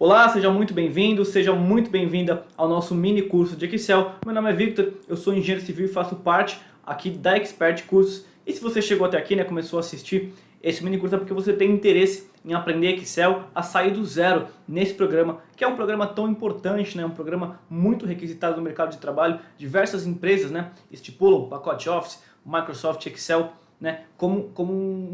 Olá, seja muito bem-vindo, seja muito bem-vinda ao nosso mini curso de Excel. Meu nome é Victor, eu sou engenheiro civil e faço parte aqui da Expert Cursos. E se você chegou até aqui, começou a assistir esse mini curso é porque você tem interesse em aprender Excel a sair do zero nesse programa, que é um programa tão importante, um programa muito requisitado no mercado de trabalho. Diversas empresas estipulam o pacote Office, Microsoft Excel, como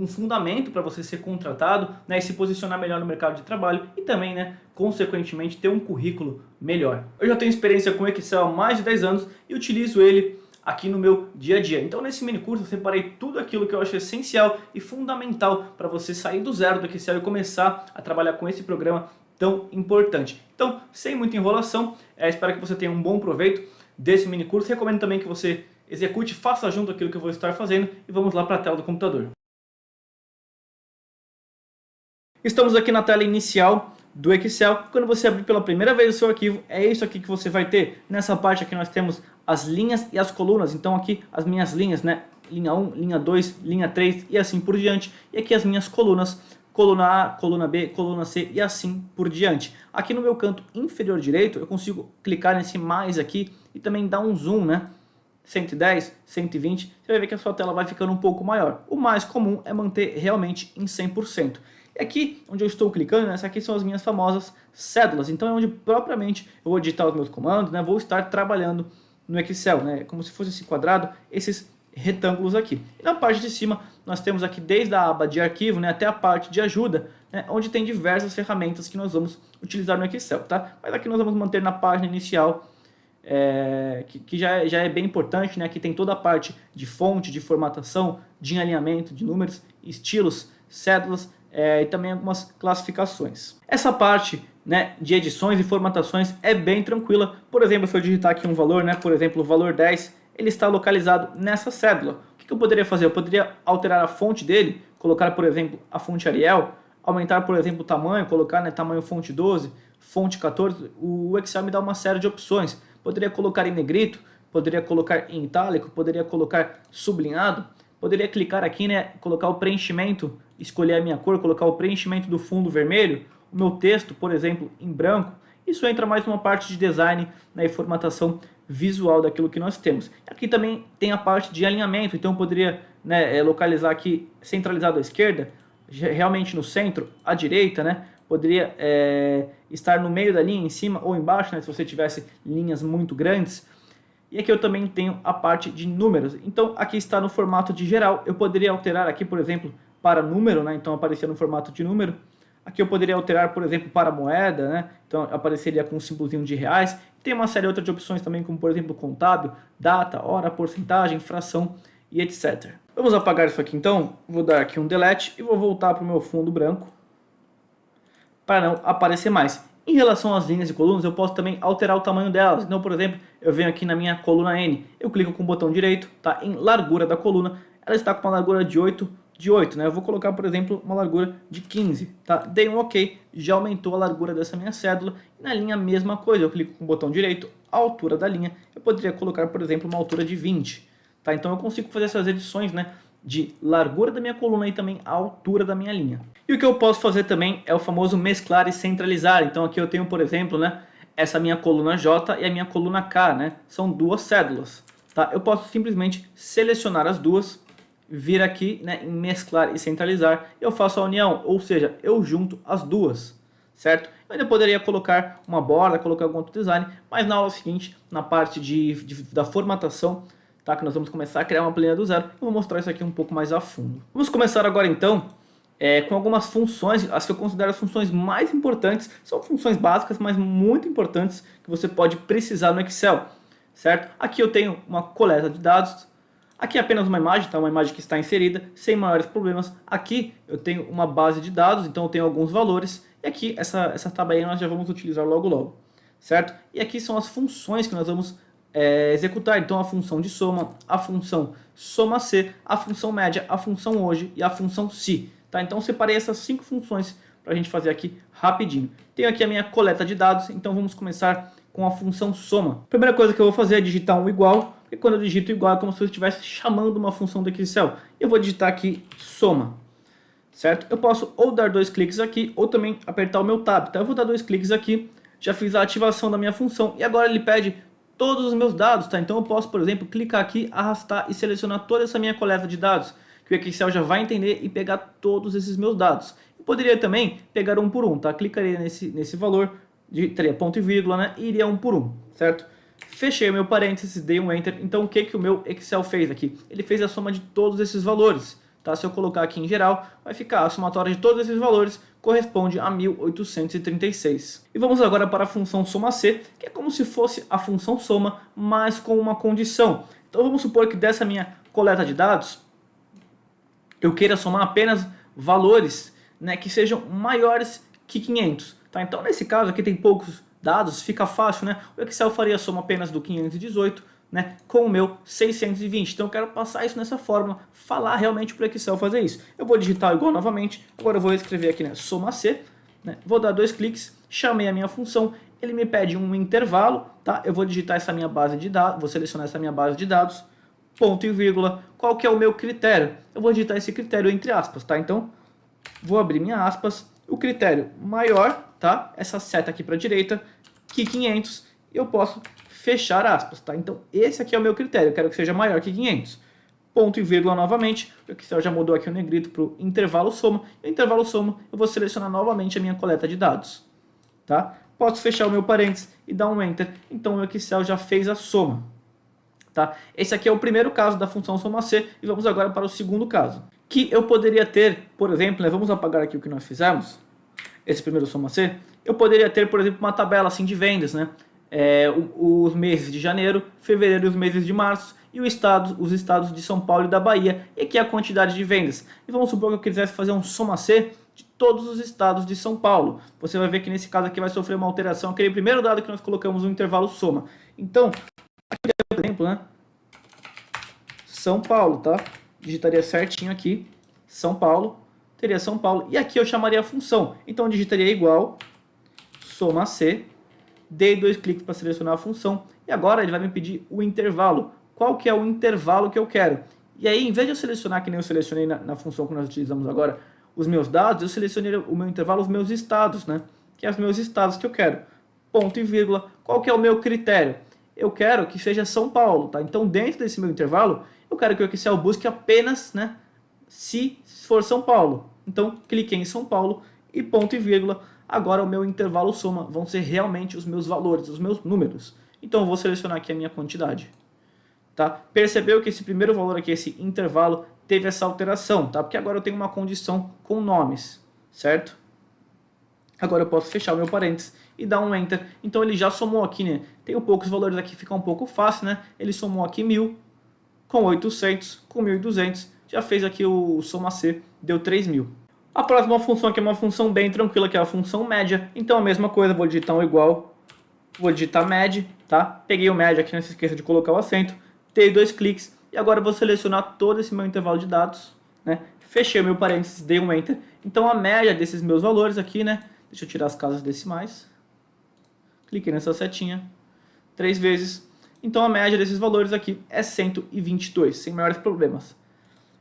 um fundamento para você ser contratado e se posicionar melhor no mercado de trabalho e também, consequentemente, ter um currículo melhor. Eu já tenho experiência com Excel há mais de 10 anos e utilizo ele aqui no meu dia a dia. Então nesse mini curso eu separei tudo aquilo que eu acho essencial e fundamental para você sair do zero do Excel e começar a trabalhar com esse programa tão importante. Então, sem muita enrolação, espero que você tenha um bom proveito desse mini curso. Recomendo também que você execute, faça junto aquilo que eu vou estar fazendo e vamos lá para a tela do computador. Estamos aqui na tela inicial do Excel. Quando você abrir pela primeira vez o seu arquivo, é isso aqui que você vai ter. Nessa parte aqui nós temos as linhas e as colunas. Então aqui as minhas linhas, linha 1, linha 2, linha 3 e assim por diante. E aqui as minhas colunas, coluna A, coluna B, coluna C e assim por diante. Aqui no meu canto inferior direito eu consigo clicar nesse mais aqui e também dar um zoom, 110, 120, você vai ver que a sua tela vai ficando um pouco maior. O mais comum é manter realmente em 100%. E aqui onde eu estou clicando, essas aqui são as minhas famosas cédulas. Então é onde propriamente eu vou digitar os meus comandos, vou estar trabalhando no Excel, como se fosse esse quadrado, esses retângulos aqui. E na parte de cima nós temos aqui desde a aba de arquivo até a parte de ajuda, onde tem diversas ferramentas que nós vamos utilizar no Excel, tá? Mas aqui nós vamos manter na página inicial, que já é bem importante, que tem toda a parte de fonte, de formatação, de alinhamento, de números, estilos, cédulas e também algumas classificações. Essa parte de edições e formatações é bem tranquila. Por exemplo, se eu digitar aqui um valor, por exemplo, o valor 10, ele está localizado nessa cédula. O que eu poderia fazer? Eu poderia alterar a fonte dele, colocar, por exemplo, a fonte Arial, aumentar, por exemplo, o tamanho, colocar tamanho fonte 12, fonte 14. O Excel me dá uma série de opções. Poderia colocar em negrito, poderia colocar em itálico, poderia colocar sublinhado, poderia clicar aqui, colocar o preenchimento, escolher a minha cor, colocar o preenchimento do fundo vermelho, o meu texto, por exemplo, em branco. Isso entra mais numa parte de design e formatação visual daquilo que nós temos. Aqui também tem a parte de alinhamento, então eu poderia localizar aqui centralizado à esquerda, realmente no centro, à direita, poderia estar no meio da linha, em cima ou embaixo, se você tivesse linhas muito grandes. E aqui eu também tenho a parte de números. Então aqui está no formato de geral. Eu poderia alterar aqui, por exemplo, para número, então aparecia no formato de número. Aqui eu poderia alterar, por exemplo, para moeda, então apareceria com um símbolozinho de reais. Tem uma série outra de opções também, como por exemplo contábil, data, hora, porcentagem, fração e etc. Vamos apagar isso aqui então. Vou dar aqui um delete e vou voltar para o meu fundo branco para não aparecer mais. Em relação às linhas e colunas, eu posso também alterar o tamanho delas. Então, por exemplo, eu venho aqui na minha coluna N, eu clico com o botão direito, em largura da coluna, ela está com uma largura de 8, eu vou colocar, por exemplo, uma largura de 15, Dei um OK, já aumentou a largura dessa minha cédula. E na linha a mesma coisa, eu clico com o botão direito, a altura da linha, eu poderia colocar, por exemplo, uma altura de 20, Então eu consigo fazer essas edições, de largura da minha coluna e também a altura da minha linha. E o que eu posso fazer também é o famoso mesclar e centralizar. Então aqui eu tenho, por exemplo, essa minha coluna J e a minha coluna K, São duas cédulas, Eu posso simplesmente selecionar as duas, vir aqui, em mesclar e centralizar, eu faço a união, ou seja, eu junto as duas, certo? Eu ainda poderia colocar uma borda, colocar algum outro design, mas na aula seguinte, na parte da formatação, que nós vamos começar a criar uma planilha do zero, eu vou mostrar isso aqui um pouco mais a fundo. Vamos começar agora então com algumas funções, as que eu considero as funções mais importantes. São funções básicas, mas muito importantes que você pode precisar no Excel, certo? Aqui eu tenho uma coleta de dados, aqui é apenas uma imagem, uma imagem que está inserida, sem maiores problemas. Aqui eu tenho uma base de dados, então eu tenho alguns valores, e aqui essa tabelinha nós já vamos utilizar logo, certo? E aqui são as funções que nós vamos executar, então a função de soma, a função soma C, a função média, a função hoje e a função se. Então separei essas 5 funções para a gente fazer aqui rapidinho. Tenho aqui a minha coleta de dados, então vamos começar com a função soma. A primeira coisa que eu vou fazer é digitar um igual, porque quando eu digito igual é como se eu estivesse chamando uma função do Excel. Eu vou digitar aqui soma, certo? Eu posso ou dar 2 cliques aqui, ou também apertar o meu Tab, tá? Eu vou dar 2 cliques aqui, já fiz a ativação da minha função, e agora ele pede todos os meus dados, tá? Então eu posso, por exemplo, clicar aqui, arrastar e selecionar toda essa minha coleta de dados, que o Excel já vai entender e pegar todos esses meus dados. Eu poderia também pegar um por um, tá? Clicaria nesse valor, teria ponto e vírgula, né? E iria um por um, certo? Fechei o meu parênteses, dei um Enter. Então o que o meu Excel fez aqui? Ele fez a soma de todos esses valores. Tá? Se eu colocar aqui em geral, vai ficar a somatória de todos esses valores corresponde a 1836. E vamos agora para a função soma C, que é como se fosse a função soma, mas com uma condição. Então vamos supor que dessa minha coleta de dados, eu queira somar apenas valores, né, que sejam maiores que 500. Tá? Então nesse caso aqui tem poucos dados, fica fácil, né? O Excel faria a soma apenas do 518, né, com o meu 620. Então eu quero passar isso nessa fórmula, falar realmente para o Excel fazer isso. Eu vou digitar igual novamente, agora eu vou escrever aqui, né, soma C, né, vou dar 2 cliques, chamei a minha função, ele me pede um intervalo, tá? Eu vou digitar essa minha base de dados, vou selecionar essa minha base de dados, ponto e vírgula, qual que é o meu critério? Eu vou digitar esse critério entre aspas, tá? Então, vou abrir minha aspas, o critério maior, tá? Essa seta aqui para a direita, que 500, eu posso fechar aspas, tá? Então, esse aqui é o meu critério, eu quero que seja maior que 500. Ponto e vírgula novamente, o Excel já mudou aqui o negrito para o intervalo soma, e o intervalo soma eu vou selecionar novamente a minha coleta de dados, tá? Posso fechar o meu parênteses e dar um Enter, então o Excel já fez a soma, tá? Esse aqui é o primeiro caso da função soma C, e vamos agora para o segundo caso, que eu poderia ter, por exemplo, né, vamos apagar aqui o que nós fizemos, esse primeiro soma C, eu poderia ter, por exemplo, uma tabela assim de vendas, né? Os meses de janeiro, fevereiro e os meses de março, e os estados de São Paulo e da Bahia, e aqui a quantidade de vendas. E vamos supor que eu quisesse fazer um soma C de todos os estados de São Paulo. Você vai ver que nesse caso aqui vai sofrer uma alteração, aquele primeiro dado que nós colocamos no intervalo soma. Então, aqui, por exemplo, né? São Paulo, tá? Digitaria certinho aqui, São Paulo, teria São Paulo, e aqui eu chamaria a função. Então, eu digitaria igual, soma C, dei 2 cliques para selecionar a função, e agora ele vai me pedir o intervalo. Qual que é o intervalo que eu quero? E aí, em vez de eu selecionar, que nem eu selecionei na função que nós utilizamos agora, os meus dados, eu selecionei o meu intervalo, os meus estados, né? Que é os meus estados que eu quero. Ponto e vírgula. Qual que é o meu critério? Eu quero que seja São Paulo, tá? Então, dentro desse meu intervalo, eu quero que o Excel busque apenas, né, se for São Paulo. Então, cliquei em São Paulo e ponto e vírgula. Agora o meu intervalo soma vão ser realmente os meus valores, os meus números. Então eu vou selecionar aqui a minha quantidade. Tá? Percebeu que esse primeiro valor aqui, esse intervalo, teve essa alteração, tá? Porque agora eu tenho uma condição com nomes, certo? Agora eu posso fechar o meu parênteses e dar um Enter. Então ele já somou aqui, né? Tenho poucos valores aqui, fica um pouco fácil, né? Ele somou aqui 1000 com 800 com 1200. Já fez aqui o soma C, deu 3000. A próxima função aqui é uma função bem tranquila, que é a função média. Então a mesma coisa, vou digitar um igual, vou digitar med, tá? Peguei o med aqui, não se esqueça de colocar o acento, dei 2 cliques e agora eu vou selecionar todo esse meu intervalo de dados, né? Fechei o meu parênteses, dei um Enter. Então a média desses meus valores aqui, né? Deixa eu tirar as casas decimais. Cliquei nessa setinha 3 vezes. Então a média desses valores aqui é 122, sem maiores problemas.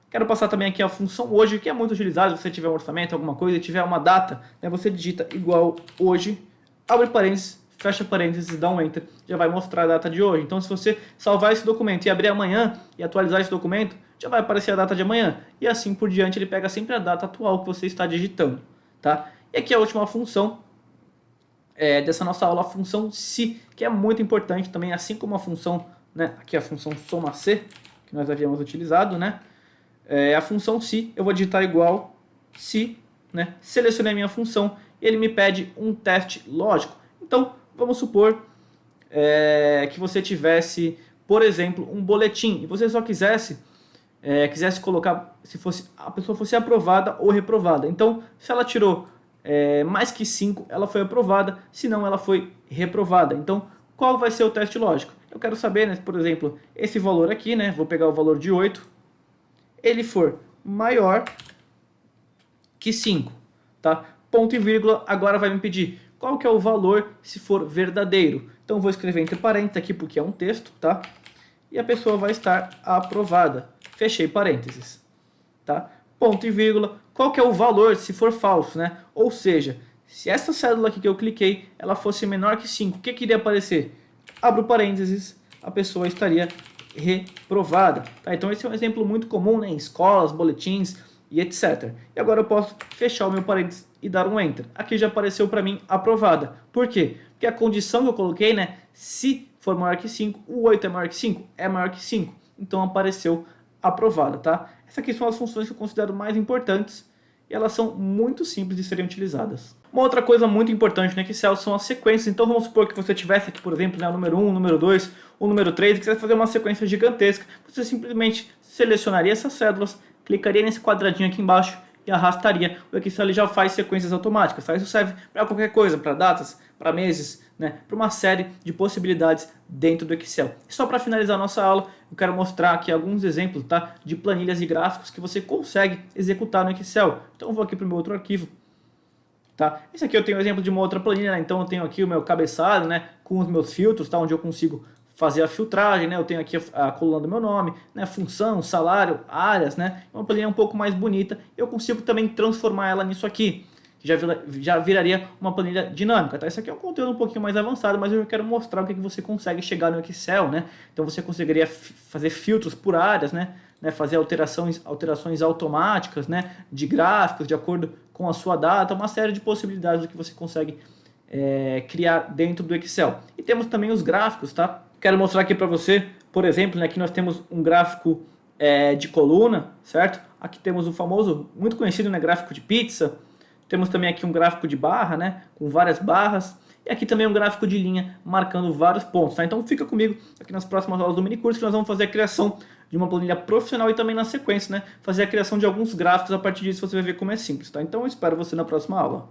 Quero passar também aqui a função hoje, que é muito utilizada. Se você tiver um orçamento, alguma coisa, e tiver uma data, né, você digita igual hoje, abre parênteses, fecha parênteses e dá um Enter. Já vai mostrar a data de hoje. Então, se você salvar esse documento e abrir amanhã e atualizar esse documento, já vai aparecer a data de amanhã. E assim por diante, ele pega sempre a data atual que você está digitando. Tá? E aqui a última função dessa nossa aula, a função se, que é muito importante também, assim como a função, né, aqui a função soma C, que nós havíamos utilizado, né? A função se, eu vou digitar igual se, né? Selecionei a minha função e ele me pede um teste lógico. Então, vamos supor que você tivesse, por exemplo, um boletim e você só quisesse colocar se a pessoa fosse aprovada ou reprovada. Então, se ela tirou mais que 5, ela foi aprovada, se não, ela foi reprovada. Então, qual vai ser o teste lógico? Eu quero saber, né, por exemplo, esse valor aqui, né? Vou pegar o valor de 8. Ele for maior que 5, tá? Ponto e vírgula, agora vai me pedir qual que é o valor se for verdadeiro. Então, vou escrever entre parênteses aqui, porque é um texto, tá? E a pessoa vai estar aprovada. Fechei parênteses, tá? Ponto e vírgula, qual que é o valor se for falso, né? Ou seja, se essa cédula aqui que eu cliquei, ela fosse menor que 5, o que iria aparecer? Abro parênteses, a pessoa estaria reprovada. Tá? Então esse é um exemplo muito comum, né, em escolas, boletins e etc. E agora eu posso fechar o meu parênteses e dar um Enter. Aqui já apareceu para mim aprovada. Por quê? Porque a condição que eu coloquei, né, se for maior que 5, o 8 é maior que 5? É maior que 5. Então apareceu aprovada, tá? Essas aqui são as funções que eu considero mais importantes e elas são muito simples de serem utilizadas. Uma outra coisa muito importante no Excel são as sequências. Então vamos supor que você tivesse aqui, por exemplo, né, o número 1, o número 2, o número 3 e quisesse fazer uma sequência gigantesca. Você simplesmente selecionaria essas cédulas, clicaria nesse quadradinho aqui embaixo e arrastaria. O Excel já faz sequências automáticas. Tá? Isso serve para qualquer coisa, para datas, para meses, né? Para uma série de possibilidades dentro do Excel. E só para finalizar a nossa aula, eu quero mostrar aqui alguns exemplos, tá, de planilhas e gráficos que você consegue executar no Excel. Então eu vou aqui para o meu outro arquivo. Tá? Esse aqui eu tenho um exemplo de uma outra planilha, né? Então eu tenho aqui o meu cabeçalho, né, com os meus filtros, tá? Onde eu consigo fazer a filtragem, né? Eu tenho aqui a coluna do meu nome, né? Função, salário, áreas, né? Uma planilha um pouco mais bonita. Eu consigo também transformar ela nisso aqui, que já viraria uma planilha dinâmica, tá? Isso aqui é um conteúdo um pouquinho mais avançado, mas eu já quero mostrar o que você consegue chegar no Excel, né? Então você conseguiria fazer filtros por áreas, né? Fazer alterações automáticas, né? De gráficos, de acordo com a sua data, uma série de possibilidades do que você consegue criar dentro do Excel. E temos também os gráficos, tá? Quero mostrar aqui para você, por exemplo, né, aqui nós temos um gráfico de coluna, certo? Aqui temos o famoso, muito conhecido, né, gráfico de pizza. Temos também aqui um gráfico de barra, né, com várias barras. E aqui também um gráfico de linha marcando vários pontos, tá? Então fica comigo aqui nas próximas aulas do minicurso que nós vamos fazer a criação de uma planilha profissional e também na sequência, né, fazer a criação de alguns gráficos. A partir disso você vai ver como é simples, tá? Então eu espero você na próxima aula.